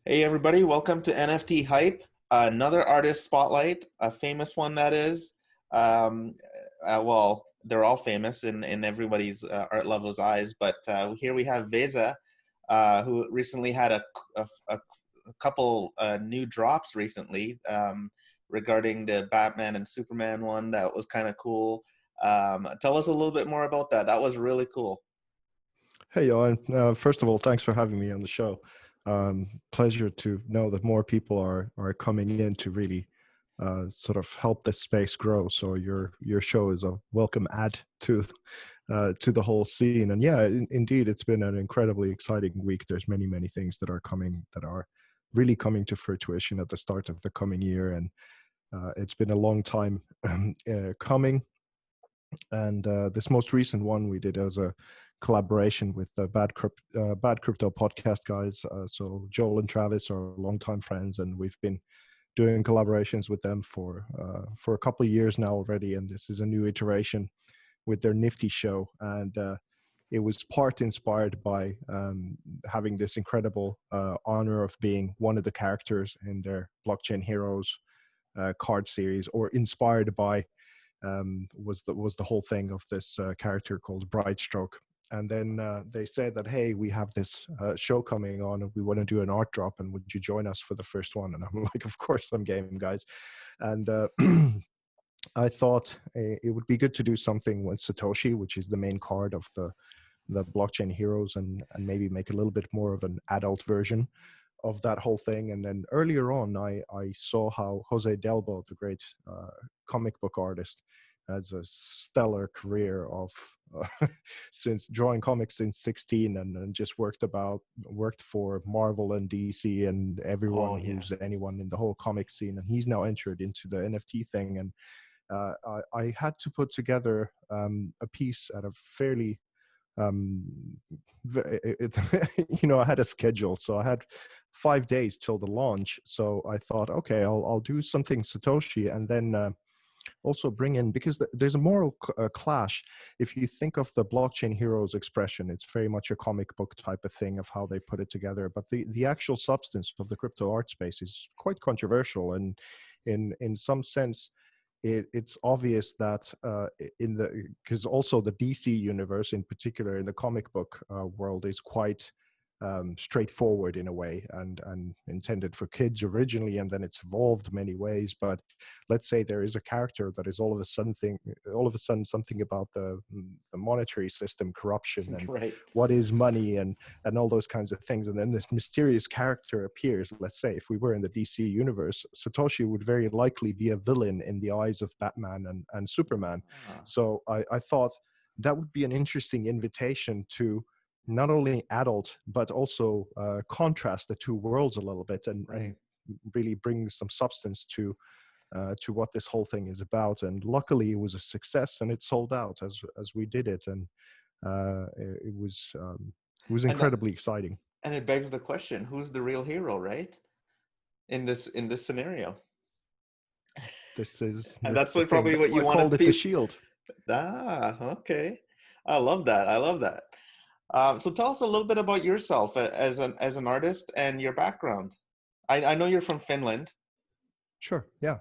Hey everybody, welcome to NFT Hype. Another artist spotlight, a famous one that is. Um, well, they're all famous in everybody's art lover's eyes, but here we have VESA, who recently had a couple new drops recently regarding the Batman and Superman one. That was kind of cool. Tell us a little bit more about that. That was really cool. Hey, Johan. First of all, thanks for having me on the show. Pleasure to know that more people are coming in to really sort of help this space grow. So your show is a welcome add to the whole scene. And yeah, indeed, it's been an incredibly exciting week. There's many things that are coming that are really coming to fruition at the start of the coming year, and it's been a long time coming. And this most recent one we did as a collaboration with the Bad Crypto podcast guys. So Joel and Travis are longtime friends, and we've been doing collaborations with them for a couple of years now already. And this is a new iteration with their Nifty show, and it was part inspired by having this incredible honor of being one of the characters in their Blockchain Heroes card series, or inspired by was the whole thing of this character called Bright Stroke. And then they said that, hey, we have this show coming on and we want to do an art drop, and would you join us for the first one? And I'm like, of course, I'm game, guys. And I thought it would be good to do something with Satoshi, which is the main card of the Blockchain Heroes, and maybe make a little bit more of an adult version of that whole thing. And then earlier on, I saw how Jose Delbo, the great comic book artist, has a stellar career of since drawing comics since 16, and just worked for Marvel and DC and everyone who's anyone in the whole comic scene. And he's now entered into the NFT thing. And I had to put together a piece at a fairly I had a schedule, so I had 5 days till the launch. So I thought, okay, I'll do something Satoshi, and then also bring in, because there's a moral clash. If you think of the Blockchain Heroes expression, it's very much a comic book type of thing of how they put it together, but the actual substance of the crypto art space is quite controversial, and in some sense it's obvious that because also the DC universe in particular in the comic book world is quite straightforward in a way, and intended for kids originally, and then it's evolved many ways. But let's say there is a character that is all of a sudden something about the monetary system, corruption, and Right. what is money, and all those kinds of things. And then this mysterious character appears. Let's say if we were in the DC universe, Satoshi would very likely be a villain in the eyes of Batman and Superman. So I thought that would be an interesting invitation to not only adult, but also contrast the two worlds a little bit, and really bring some substance to what this whole thing is about. And luckily it was a success, and it sold out as we did it. And it was incredibly exciting. And it begs the question, who's the real hero, right? In this scenario. This is And that's the thing. probably That's what why you I wanted called it the people. shield. Okay. I love that. I love that. So tell us a little bit about yourself as an artist and your background. I know you're from Finland. Sure. Yeah.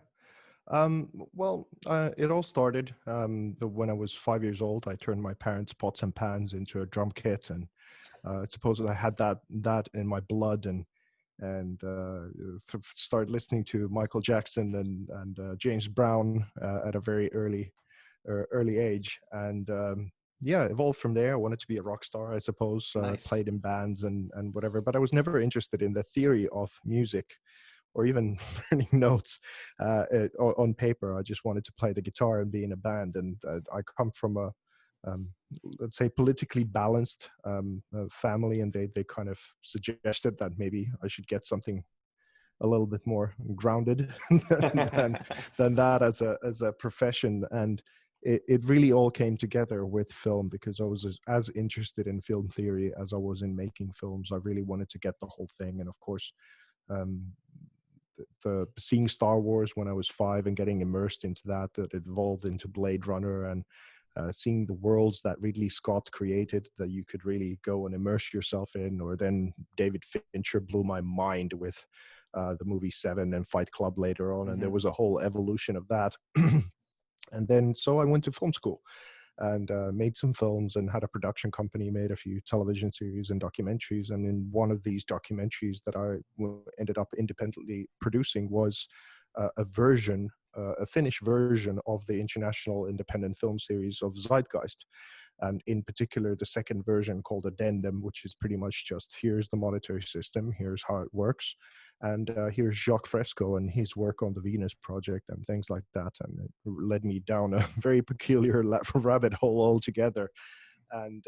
Well, it all started when I was 5 years old. I turned my parents' pots and pans into a drum kit, and I suppose I had that in my blood, and started listening to Michael Jackson and James Brown at a very early age, and yeah, evolved from there. I wanted to be a rock star, I suppose. Nice. Played in bands and whatever, but I was never interested in the theory of music, or even learning notes on paper. I just wanted to play the guitar and be in a band. And I come from a, let's say, politically balanced family, and they kind of suggested that maybe I should get something a little bit more grounded than that as a profession. And it really all came together with film, because I was as interested in film theory as I was in making films. I really wanted to get the whole thing. And of course, the seeing Star Wars when I was 5 and getting immersed into that it evolved into Blade Runner, and seeing the worlds that Ridley Scott created that you could really go and immerse yourself in, or then David Fincher blew my mind with the movie Seven and Fight Club later on, and there was a whole evolution of that. And then so I went to film school and made some films and had a production company, made a few television series and documentaries. And in one of these documentaries that I ended up independently producing was a Finnish version of the international independent film series of Zeitgeist. And in particular, the second version called Addendum, which is pretty much just, here's the monetary system, here's how it works. And here's Jacques Fresco and his work on the Venus Project and things like that. And it led me down a very peculiar rabbit hole altogether. And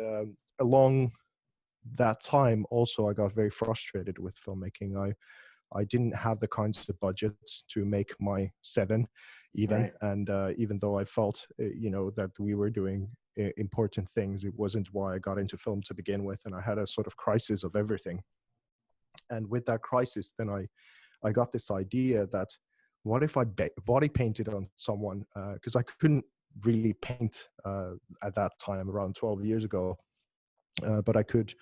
along that time, also, I got very frustrated with filmmaking. I didn't have the kinds of budgets to make my Seven even. Right. And even though I felt, that we were doing important things, it wasn't why I got into film to begin with. And I had a sort of crisis of everything. And with that crisis, then I got this idea that what if I body painted on someone? Because I couldn't really paint at that time, around 12 years ago. But I could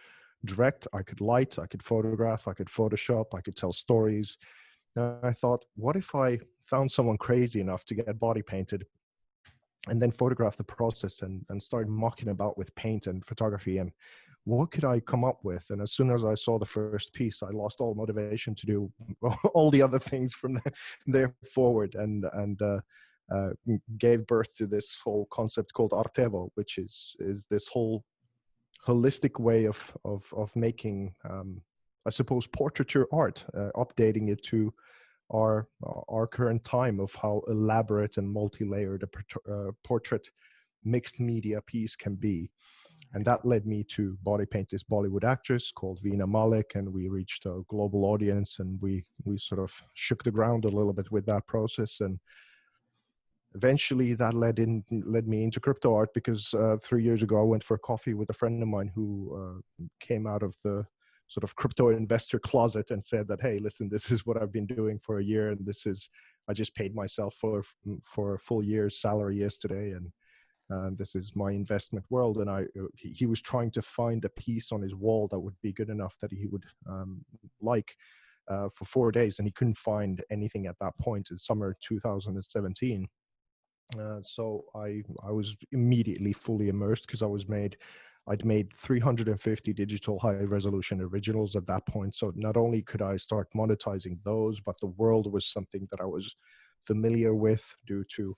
direct, I could light, I could photograph, I could Photoshop, I could tell stories. And I thought, what if I found someone crazy enough to get body painted and then photograph the process and start mucking about with paint and photography, and what could I come up with? And as soon as I saw the first piece, I lost all motivation to do all the other things from there forward, and gave birth to this whole concept called Artevo, which is this whole holistic way of making, I suppose, portraiture art, updating it to our current time of how elaborate and multi-layered a portrait mixed media piece can be. And that led me to body paint this Bollywood actress called Veena Malik, and we reached a global audience, and we sort of shook the ground a little bit with that process. And eventually that led me into crypto art, because 3 years ago I went for a coffee with a friend of mine who came out of the sort of crypto investor closet and said that, hey, listen, this is what I've been doing for a year, and I just paid myself for a full year's salary yesterday, and this is my investment world. And he was trying to find a piece on his wall that would be good enough that he would like for 4 days, and he couldn't find anything at that point in summer 2017. So I was immediately fully immersed, because I'd made 350 digital high resolution originals at that point. So not only could I start monetizing those, but the world was something that I was familiar with due to,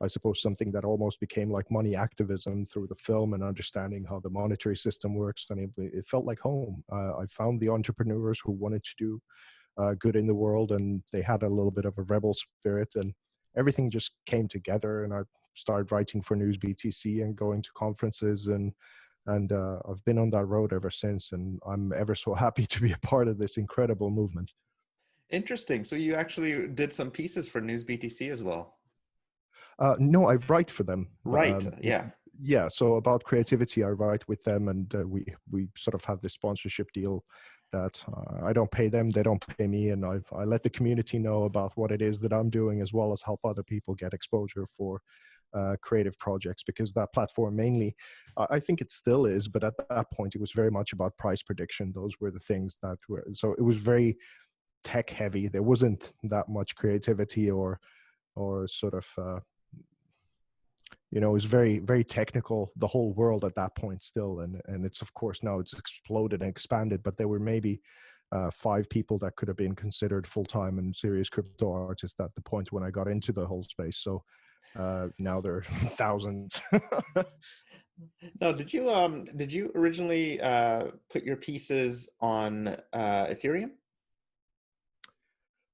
I suppose, something that almost became like money activism through the film and understanding how the monetary system works. And it felt like home. I found the entrepreneurs who wanted to do good in the world, and they had a little bit of a rebel spirit, and everything just came together. And I started writing for News BTC and going to conferences, and I've been on that road ever since, and I'm ever so happy to be a part of this incredible movement. Interesting. So you actually did some pieces for News BTC as well? No, I write for them. Right. Yeah. Yeah. So about creativity, I write with them, and we sort of have this sponsorship deal that I don't pay them, they don't pay me, and I let the community know about what it is that I'm doing, as well as help other people get exposure for creative projects, because that platform mainly, I think it still is, but at that point it was very much about price prediction. Those were the things that were, so it was very tech heavy. There wasn't that much creativity or sort of it was very, very technical, the whole world at that point still. And it's, of course, now it's exploded and expanded, but there were maybe 5 people that could have been considered full-time and serious crypto artists at the point when I got into the whole space. So now there are thousands. No, did you originally put your pieces on Ethereum?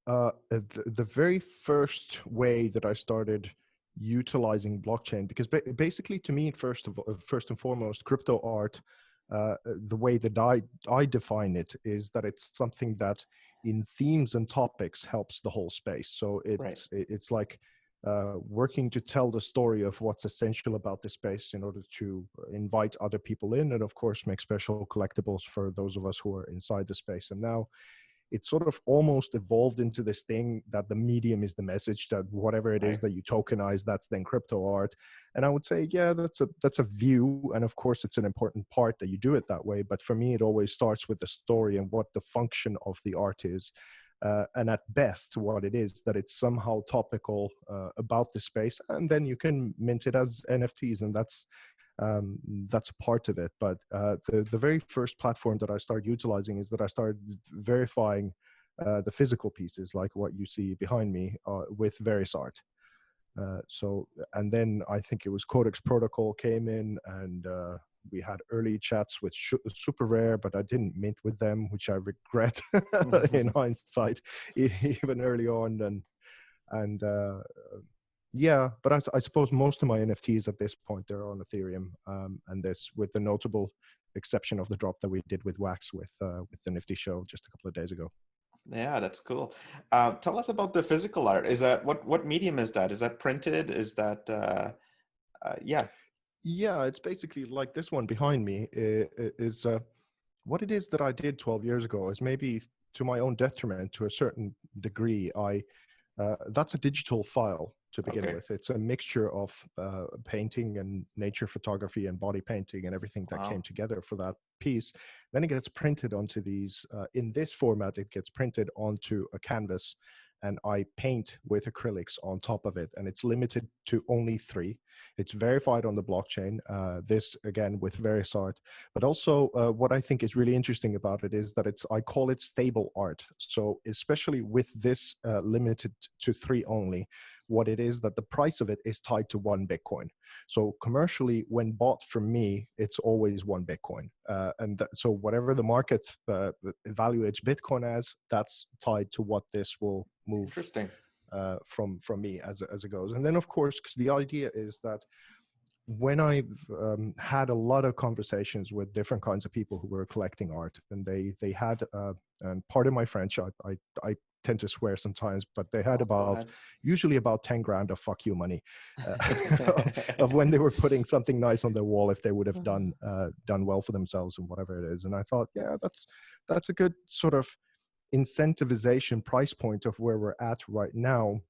The very first way that I started utilizing blockchain, because basically to me, first and foremost, crypto art, the way that I define it is that it's something that in themes and topics helps the whole space. So it's like working to tell the story of what's essential about the space in order to invite other people in, and of course make special collectibles for those of us who are inside the space. And now it sort of almost evolved into this thing that the medium is the message, that whatever it is that you tokenize, that's then crypto art. And I would say, yeah, that's a view. And of course, it's an important part that you do it that way. But for me, it always starts with the story and what the function of the art is. And at best, what it is, that it's somehow topical about the space, and then you can mint it as NFTs, and that's a part of it. But the very first platform that I started utilizing is that I started verifying the physical pieces, like what you see behind me, with Vays art. And then I think it was Codex Protocol came in, and we had early chats with Super Rare, but I didn't mint with them, which I regret in hindsight, even early on. And yeah, but I suppose most of my NFTs at this point, they're on Ethereum, and this with the notable exception of the drop that we did with Wax with the Nifty show just a couple of days ago. Yeah, that's cool. Tell us about the physical art. Is that what medium is that? Is that printed? Is that yeah? Yeah, it's basically like this one behind me is what it is that I did 12 years ago is, maybe to my own detriment to a certain degree. That's a digital file to begin with. It's a mixture of painting and nature photography and body painting and everything that came together for that piece. Then it gets printed onto these, in this format, it gets printed onto a canvas, and I paint with acrylics on top of it, and it's limited to only 3. It's verified on the blockchain, this again with Vays art. But also what I think is really interesting about it is that I call it stable art. So especially with this limited to 3 only, what it is that the price of it is tied to 1 Bitcoin. So commercially, when bought from me, it's always 1 Bitcoin. So whatever the market evaluates Bitcoin as, that's tied to what this will move. Interesting. From me as it goes. And then of course, because the idea is that when I've had a lot of conversations with different kinds of people who were collecting art, and they had and pardon my French, I tend to swear sometimes, but they had usually about 10 grand of fuck you money of when they were putting something nice on their wall, if they would have done well for themselves and whatever it is. And I thought, yeah, that's a good sort of incentivization price point of where we're at right now.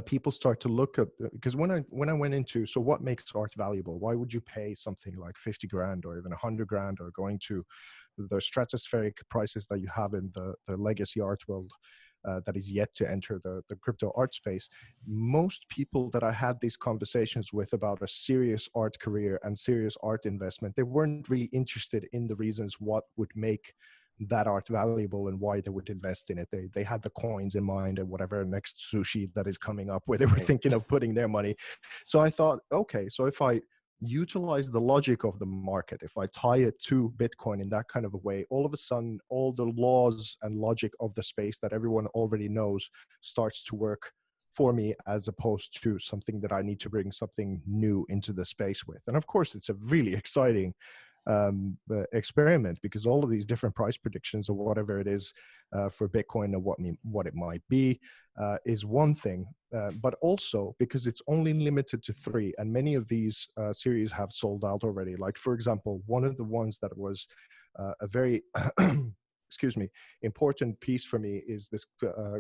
People start to look at, because when I went into, so what makes art valuable? Why would you pay something like 50 grand or even 100 grand, or going to the stratospheric prices that you have in the legacy art world that is yet to enter the crypto art space? Most people that I had these conversations with about a serious art career and serious art investment, they weren't really interested in the reasons what would make that art valuable and why they would invest in it. They had the coins in mind and whatever next sushi that is coming up where they were thinking of putting their money. So I thought, okay, so if I utilize the logic of the market, if I tie it to Bitcoin in that kind of a way, all of a sudden, all the laws and logic of the space that everyone already knows starts to work for me, as opposed to something that I need to bring something new into the space with. And of course, it's a really exciting experiment, because all of these different price predictions or whatever it is for Bitcoin and what it might be is one thing, but also because it's only limited to 3, and many of these series have sold out already. Like, for example, one of the ones that was a very excuse me, important piece for me is this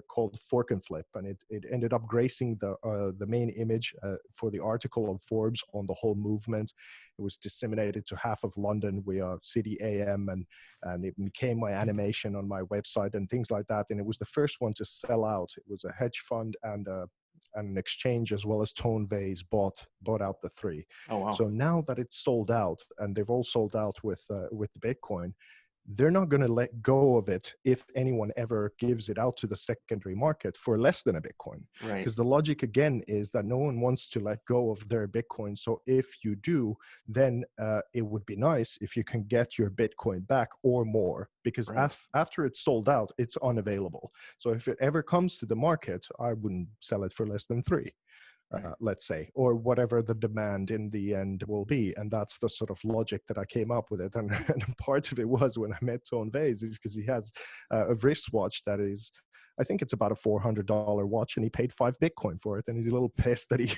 called Fork and Flip, and it ended up gracing the main image for the article of Forbes on the whole movement. It was disseminated to half of London via City AM, and it became my animation on my website and things like that. And it was the first one to sell out. It was a hedge fund and an exchange, as well as Tone Vays bought out the 3. Oh wow! So now that it's sold out, and they've all sold out with the Bitcoin, they're not going to let go of it if anyone ever gives it out to the secondary market for less than a Bitcoin. Right. Because the logic, again, is that no one wants to let go of their Bitcoin. So if you do, then it would be nice if you can get your Bitcoin back or more, because after it's sold out, it's unavailable. So if it ever comes to the market, I wouldn't sell it for less than 3. Let's say, or whatever the demand in the end will be. And that's the sort of logic that I came up with it. And part of it was when I met Tone Vays, is because he has a wristwatch that is, I think it's about a $400 watch, and he paid 5 Bitcoin for it. And he's a little pissed that he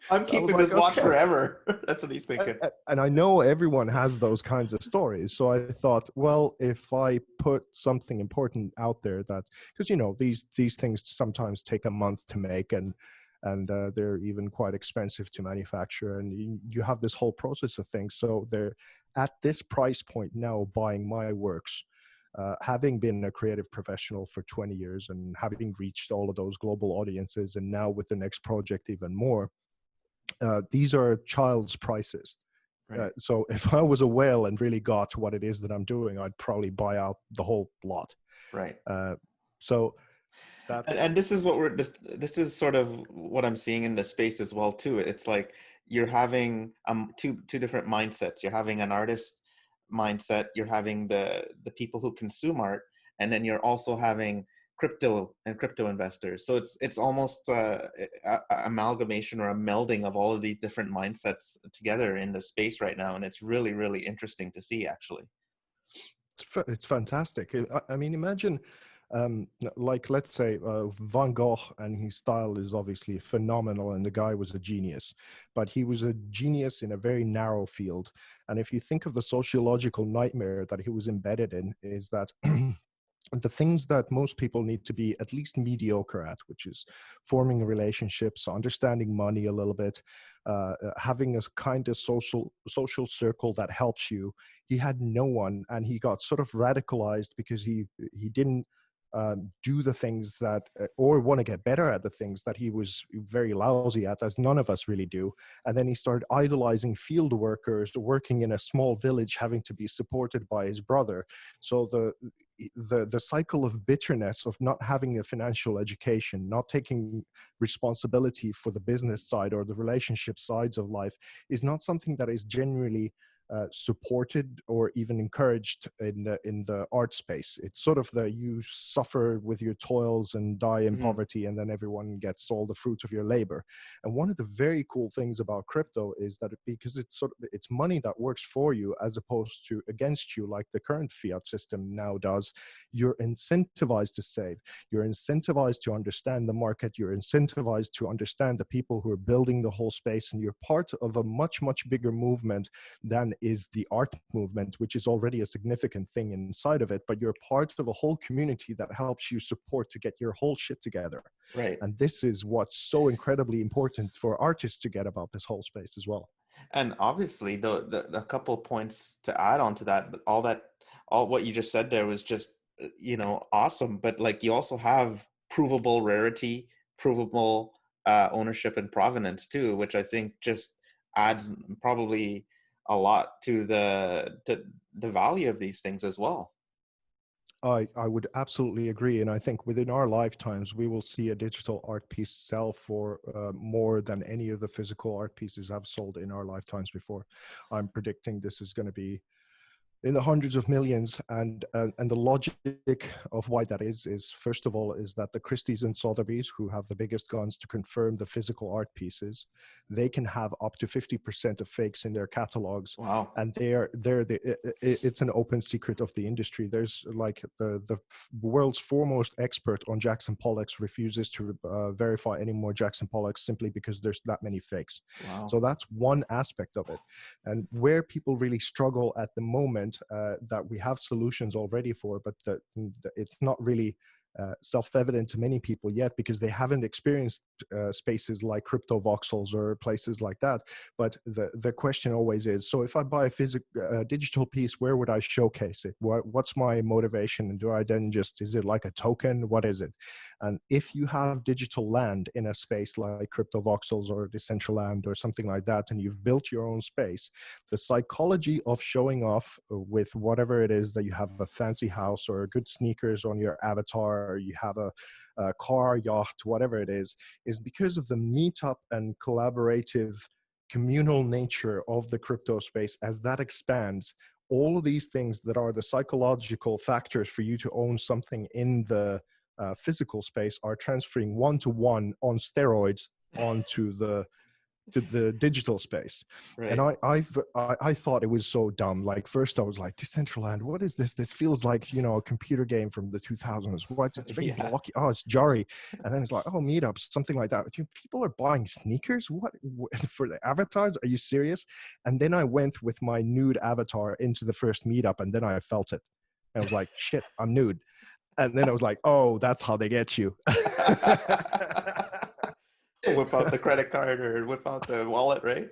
I'm So I was keeping like, this watch okay. forever. That's what he's thinking. And I know everyone has those kinds of stories. So I thought, well, if I put something important out there that, because these things sometimes take a month to make, and they're even quite expensive to manufacture, and you have this whole process of things. So they're at this price point now buying my works. Having been a creative professional for 20 years and having reached all of those global audiences, and now with the next project even more, these are child's prices. Right. So if I was a whale and really got what it is that I'm doing, I'd probably buy out the whole lot. Right. So And that's this is what this is sort of what I'm seeing in the space as well too. It's like you're having two different mindsets. You're having an artist mindset, you're having the people who consume art, and then you're also having crypto investors. So it's almost a amalgamation or a melding of all of these different mindsets together in the space right now, and it's really, really interesting to see, actually. it's fantastic. I mean, imagine, like, let's say Van Gogh, and his style is obviously phenomenal, and the guy was a genius, but he was a genius in a very narrow field. And if you think of the sociological nightmare that he was embedded in, is that the things that most people need to be at least mediocre at, which is forming relationships, understanding money a little bit, having a kind of social circle that helps you. He had no one, and he got sort of radicalized because he didn't do the things that, or want to get better at the things that he was very lousy at, as none of us really do. And then he started idolizing field workers working in a small village, having to be supported by his brother. So the cycle of bitterness of not having a financial education, not taking responsibility for the business side or the relationship sides of life, is not something that is generally supported or even encouraged in the art space. It's sort of you suffer with your toils and die in Mm-hmm. poverty, and then everyone gets all the fruit of your labor. And one of the very cool things about crypto is that because it's money that works for you as opposed to against you, like the current fiat system now does. You're incentivized to save. You're incentivized to understand the market. You're incentivized to understand the people who are building the whole space, and you're part of a much, much bigger movement than is the art movement, which is already a significant thing inside of it, but you're part of a whole community that helps you support to get your whole shit together. Right. And this is what's so incredibly important for artists to get about this whole space as well. And obviously, the couple points to add on to that, but all what you just said there was just awesome. But like, you also have provable rarity, provable ownership and provenance too, which I think just adds probably a lot to the value of these things as well. I would absolutely agree. And I think within our lifetimes, we will see a digital art piece sell for more than any of the physical art pieces I've sold in our lifetimes before. I'm predicting this is going to be in the hundreds of millions, and the logic of why that is first of all is that the Christie's and Sotheby's, who have the biggest guns to confirm the physical art pieces, they can have up to 50% of fakes in their catalogs. Wow. And it's an open secret of the industry. There's like the world's foremost expert on Jackson Pollocks refuses to verify any more Jackson Pollocks simply because there's that many fakes. Wow. So that's one aspect of it. And where people really struggle at the moment, that we have solutions already for, but it's not really self-evident to many people yet because they haven't experienced spaces like crypto voxels or places like that. But the question always is, so if I buy a digital piece, where would I showcase it? What's my motivation? And do I then is it like a token? What is it? And if you have digital land in a space like crypto voxels or Decentraland or something like that, and you've built your own space, the psychology of showing off with whatever it is that you have, a fancy house or good sneakers on your avatar, or you have a car, yacht, whatever it is because of the meetup and collaborative communal nature of the crypto space. As that expands, all of these things that are the psychological factors for you to own something in the physical space are transferring one-to-one on steroids onto the to the digital space. And Right. I thought it was so dumb. Like first I was like, Decentraland, what is this? This feels like, you know, a computer game from the 2000s. What? It's very Yeah. blocky. Oh, it's jarry. And then it's like, oh, meetups, something like that. People are buying sneakers. What for the avatars? Are you serious? And then I went with my nude avatar into the first meetup, and then I felt it. I was like, shit, I'm nude. And then I was like, oh, that's how they get you. Whip out the credit card or whip out the wallet, right?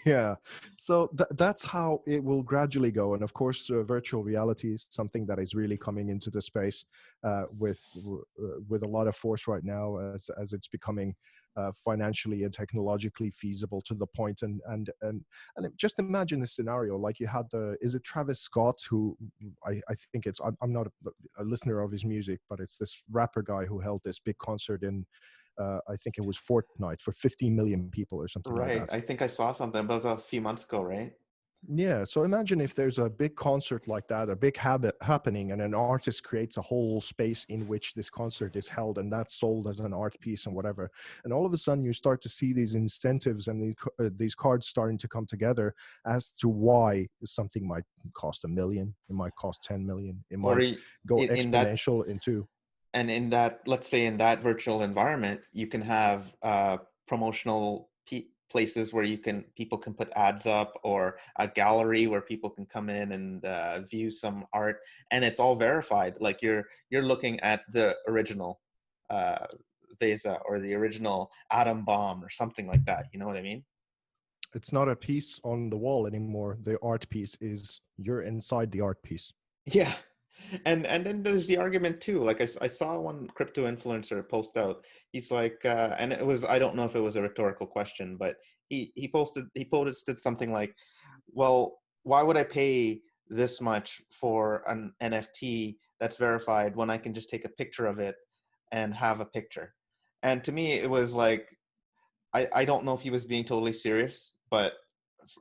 Yeah, so that's how it will gradually go. And of course, virtual reality is something that is really coming into the space with a lot of force right now, as it's becoming financially and technologically feasible to the point. And just imagine this scenario: like you had is it Travis Scott, who I think I'm not a listener of his music, but it's this rapper guy who held this big concert in I think it was Fortnite for 15 million people or something like Right. that. I think I saw something, but it was a few months ago, right? Yeah, so imagine if there's a big concert like that, a big habit happening, and an artist creates a whole space in which this concert is held, and that's sold as an art piece and whatever. And all of a sudden, you start to see these incentives and these cards starting to come together as to why something might cost 1 million, it might cost 10 million, it Or might go in that, exponential into. and in that, let's say in that virtual environment, you can have promotional places where people can put ads up, or a gallery where people can come in and view some art, and it's all verified. Like you're looking at the original uh, VESA or the original atom bomb or something like that. You know what I mean? It's not a piece on the wall anymore. The art piece is you're inside the art piece. Yeah. And then there's the argument too. Like I saw one crypto influencer post out. He's like, and it was, I don't know if it was a rhetorical question, but he posted something like, well, why would I pay this much for an NFT that's verified when I can just take a picture of it and have a picture? And to me, it was like, I don't know if he was being totally serious, but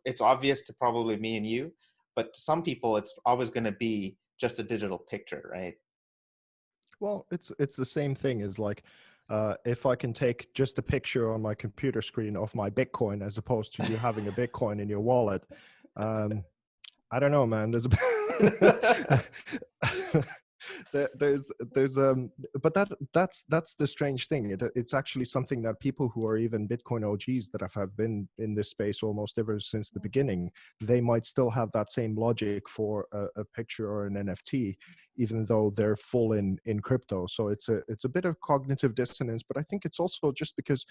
it's obvious to probably me and you, but to some people, it's always going to be just a digital picture, right? Well, it's the same thing as like if I can take just a picture on my computer screen of my Bitcoin as opposed to you having a Bitcoin in your wallet. Um, I don't know, man. There's a there's but that's the strange thing. It's actually something that people who are even Bitcoin OGs that have been in this space almost ever since the beginning, they might still have that same logic for a picture or an NFT, even though they're full in crypto. So it's a bit of cognitive dissonance, but I think it's also just because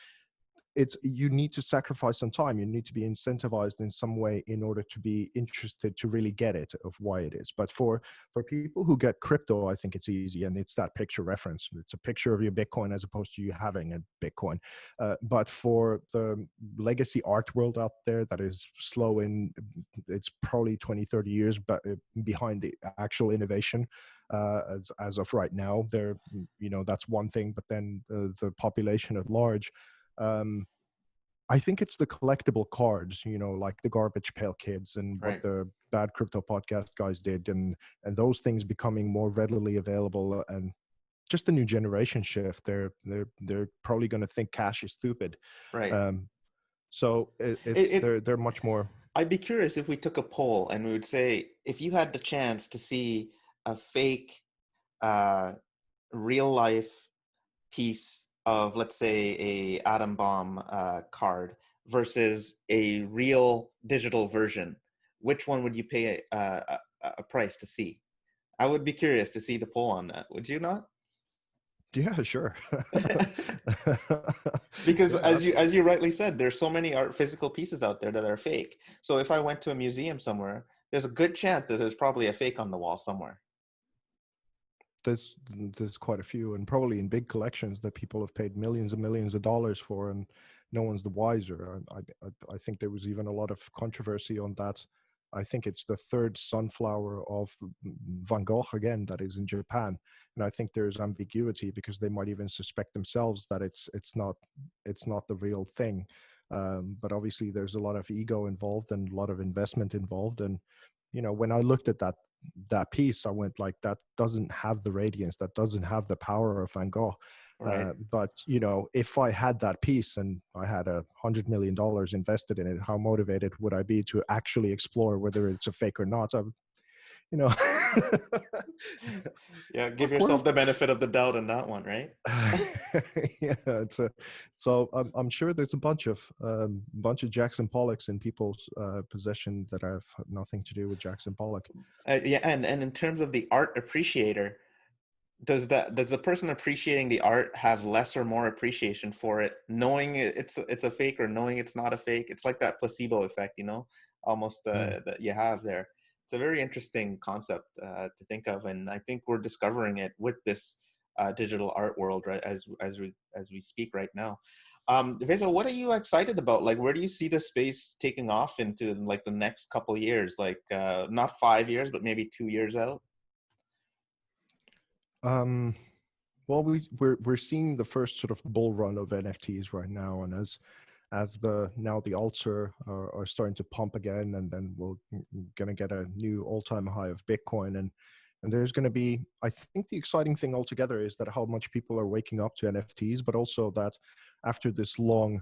you need to sacrifice some time, you need to be incentivized in some way in order to be interested to really get it of why it is. But for people who get crypto, I think it's easy, and it's that picture reference. It's a picture of your Bitcoin as opposed to you having a Bitcoin. But for the legacy art world out there that is slow in, it's probably 20-30 years but behind the actual innovation as of right now. There, that's one thing, but then the population at large, I think it's the collectible cards, like the Garbage Pail Kids and what Right. the Bad Crypto Podcast guys did, and those things becoming more readily available, and just the new generation shift. They're probably going to think cash is stupid, Right. um, so It, it's it they're much more. I'd be curious if we took a poll and we would say, if you had the chance to see a fake uh, real life piece of, let's say, a atom bomb card versus a real digital version, which one would you pay a price to see? I would be curious to see the poll on that. Would you not? Yeah, sure. Because Yeah, as you rightly said, there's so many art physical pieces out there that are fake. So if I went to a museum somewhere, there's a good chance that there's probably a fake on the wall somewhere. there's quite a few, and probably in big collections that people have paid millions and millions of dollars for, and no one's the wiser. I think there was even a lot of controversy on that. I think it's the third sunflower of Van Gogh again that is in Japan, and I think there's ambiguity because they might even suspect themselves that it's not the real thing. But obviously, there's a lot of ego involved and a lot of investment involved, and when I looked at that piece, I went like, that doesn't have the radiance, that doesn't have the power of Van Gogh. Right. But you know, if I had that piece and I had $100 million invested in it, how motivated would I be to actually explore whether it's a fake or not? You know, Yeah, give awkward. yourself the benefit of the doubt on that one, right? Yeah, so I'm sure there's a bunch of Jackson Pollocks in people's possession that have nothing to do with Jackson Pollock. Yeah, and in terms of the art appreciator, does the person appreciating the art have less or more appreciation for it, knowing it's a fake or knowing it's not a fake? It's like that placebo effect, you know, almost Mm. that you have there. It's a very interesting concept to think of, and I think we're discovering it with this digital art world, right? As we speak right now. Vesa, what are you excited about? Like, where do you see the space taking off into, like, the next couple of years? Like, not 5 years, but maybe 2 years out. Um, well, we're seeing the first sort of bull run of NFTs right now, and as the alts are starting to pump again, and then we're gonna get a new all-time high of Bitcoin, and there's going to be, I think the exciting thing altogether is that how much people are waking up to NFTs, but also that after this long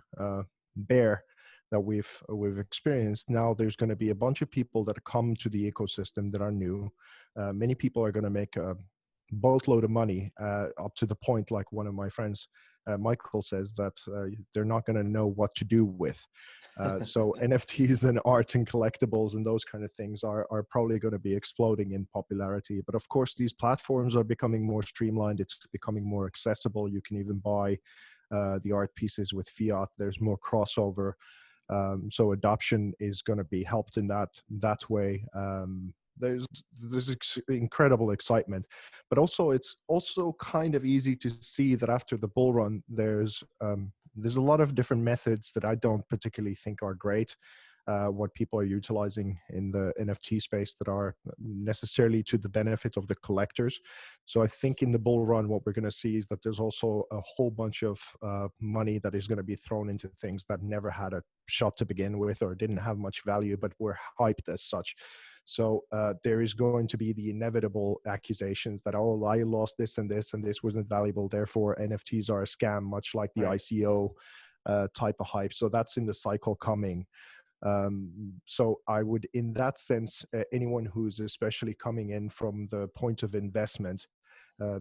bear that we've experienced, now there's going to be a bunch of people that come to the ecosystem that are new. Many people are going to make a boatload of money up to the point, like one of my friends, Michael, says that they're not going to know what to do with. So NFTs and art and collectibles and those kind of things are probably going to be exploding in popularity. But of course, these platforms are becoming more streamlined. It's becoming more accessible. You can even buy the art pieces with fiat. There's more crossover. So adoption is going to be helped in that way. There's incredible excitement, but also it's also kind of easy to see that after the bull run, there's a lot of different methods that I don't particularly think are great. What people are utilizing in the NFT space that are necessarily to the benefit of the collectors. So I think in the bull run, what we're going to see is that there's also a whole bunch of money that is going to be thrown into things that never had a shot to begin with or didn't have much value, but were hyped as such. So there is going to be the inevitable accusations that, oh, I lost this and this wasn't valuable, therefore NFTs are a scam, much like the Right. ICO type of hype. So that's in the cycle coming. So I would, in that sense, anyone who's especially coming in from the point of investment,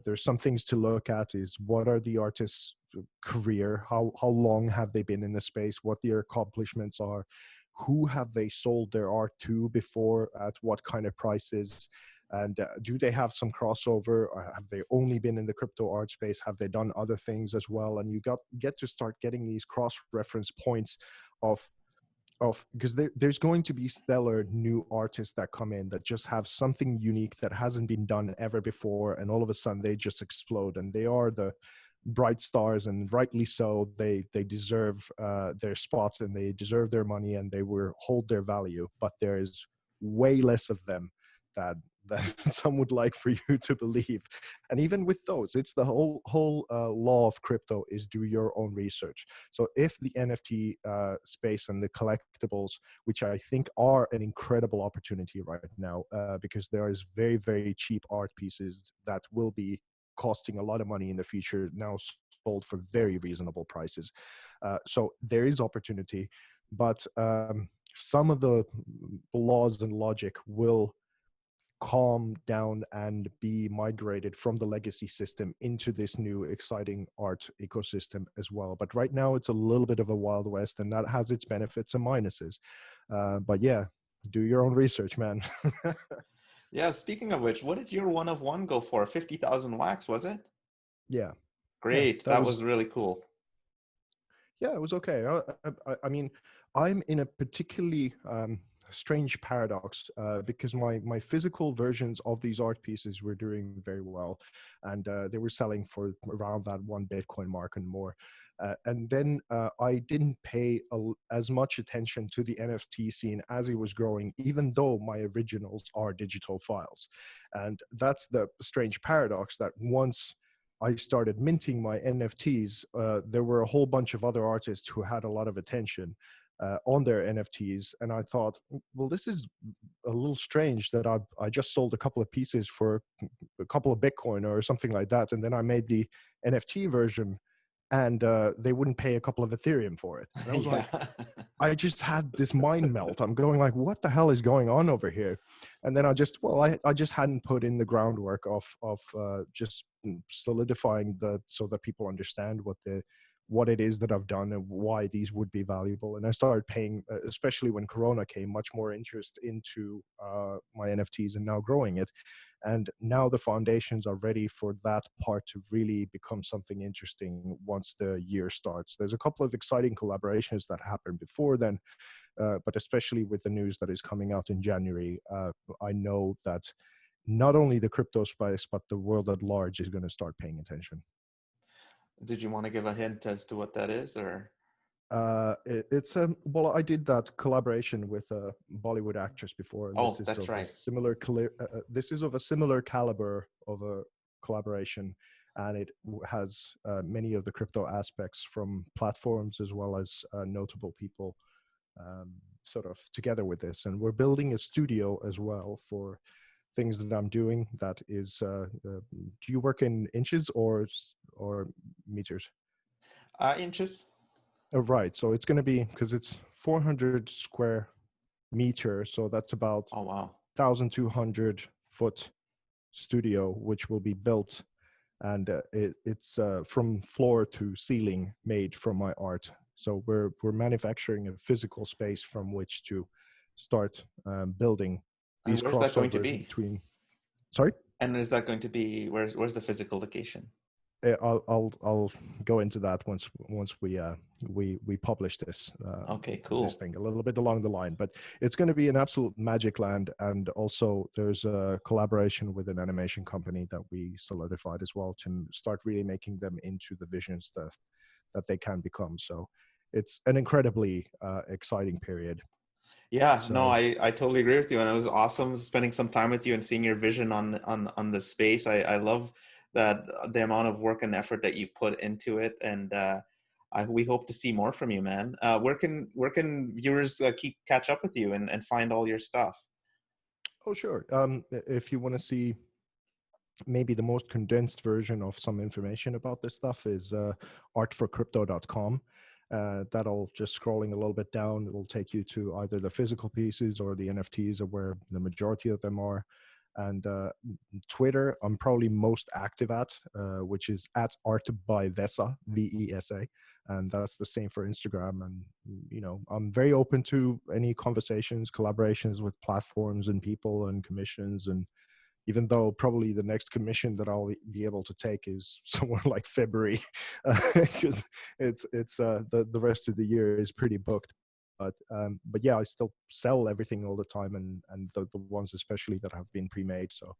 there's some things to look at. Is what are the artists' career? How long have they been in the space? What their accomplishments are? Who have they sold their art to before? At what kind of prices? And do they have some crossover? Or have they only been in the crypto art space? Have they done other things as well? And you get to start getting these cross-reference points of because there's going to be stellar new artists that come in that just have something unique that hasn't been done ever before, and all of a sudden they just explode, and they are the bright stars, and rightly so. They deserve their spots, and they deserve their money, and they will hold their value. But there is way less of them that some would like for you to believe. And even with those, it's the whole law of crypto is do your own research. So if the NFT space and the collectibles, which I think are an incredible opportunity right now, because there is very, very cheap art pieces that will be costing a lot of money in the future, now sold for very reasonable prices. So there is opportunity, but some of the laws and logic will calm down and be migrated from the legacy system into this new exciting art ecosystem as well. But right now it's a little bit of a wild west, and that has its benefits and minuses. But yeah, do your own research, man. Yeah, speaking of which, what did your one of one go for? 50,000 wax, was it? Yeah, yeah, Great. that That was was really cool. yeah, it was okay. I mean, I'm in a particularly strange paradox because my physical versions of these art pieces were doing very well, and they were selling for around that $1 Bitcoin mark and more. And then I didn't pay as much attention to the NFT scene as it was growing, even though my originals are digital files. And that's the strange paradox, that once I started minting my NFTs, there were a whole bunch of other artists who had a lot of attention on their NFTs. And I thought, well, this is a little strange that I just sold a couple of pieces for a couple of Bitcoin or something like that. And then I made the NFT version, and they wouldn't pay a couple of Ethereum for it. And I was like, Yeah. I just had this mind melt. I'm going like, what the hell is going on over here? And then I just hadn't put in the groundwork of just solidifying so that people understand what it is that I've done and why these would be valuable. And I started paying, especially when Corona came, much more interest into my NFTs and now growing it. And now the foundations are ready for that part to really become something interesting once the year starts. There's a couple of exciting collaborations that happened before then, but especially with the news that is coming out in January, I know that not only the crypto space, but the world at large is going to start paying attention. Did you want to give a hint as to what that is, or? It's well, I did that collaboration with a Bollywood actress before, and Oh, that's right. this is of a similar caliber of a collaboration, and it has many of the crypto aspects from platforms as well as notable people sort of together with this. And we're building a studio as well for things that I'm doing. That is, do you work in inches or meters? Inches. Oh, right. So it's going to be, because it's 400 square meters, so that's about Oh, wow. 1,200 foot studio, which will be built, and it's from floor to ceiling made from my art. So we're manufacturing a physical space from which to start building And these where's that going to crossovers be? between. Sorry? And is that going to be, where's the physical location? I'll go into that once we publish this. Okay, cool. This thing a little bit along the line, but it's going to be an absolute magic land. And also there's a collaboration with an animation company that we solidified as well to start really making them into the visions that they can become. So it's an incredibly exciting period. Yeah, So, no, I totally agree with you, and it was awesome spending some time with you and seeing your vision on the space. I love that the amount of work and effort that you put into it, and we hope to see more from you, man. Where can viewers catch up with you and find all your stuff? oh sure. If you want to see maybe the most condensed version of some information about this stuff is artforcrypto.com. That'll just scrolling a little bit down. It will take you to either the physical pieces or the NFTs, or where the majority of them are. And Twitter, I'm probably most active at, which is at art by VESA, VESA. And that's the same for Instagram. And, you know, I'm very open to any conversations, collaborations with platforms and people and commissions. And even though probably the next commission that I'll be able to take is somewhere like February, because it's the rest of the year is pretty booked. But yeah, I still sell everything all the time, and the ones especially that have been pre-made. So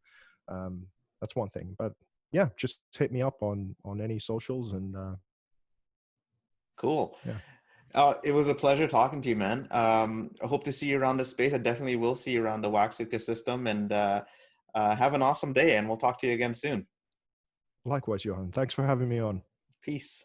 that's one thing. But yeah, just hit me up on any socials, and Cool. yeah. It was a pleasure talking to you, man. I hope to see you around the space. I definitely will see you around the Wax ecosystem, and have an awesome day, and we'll talk to you again soon. Likewise, Johan. Thanks for having me on. Peace.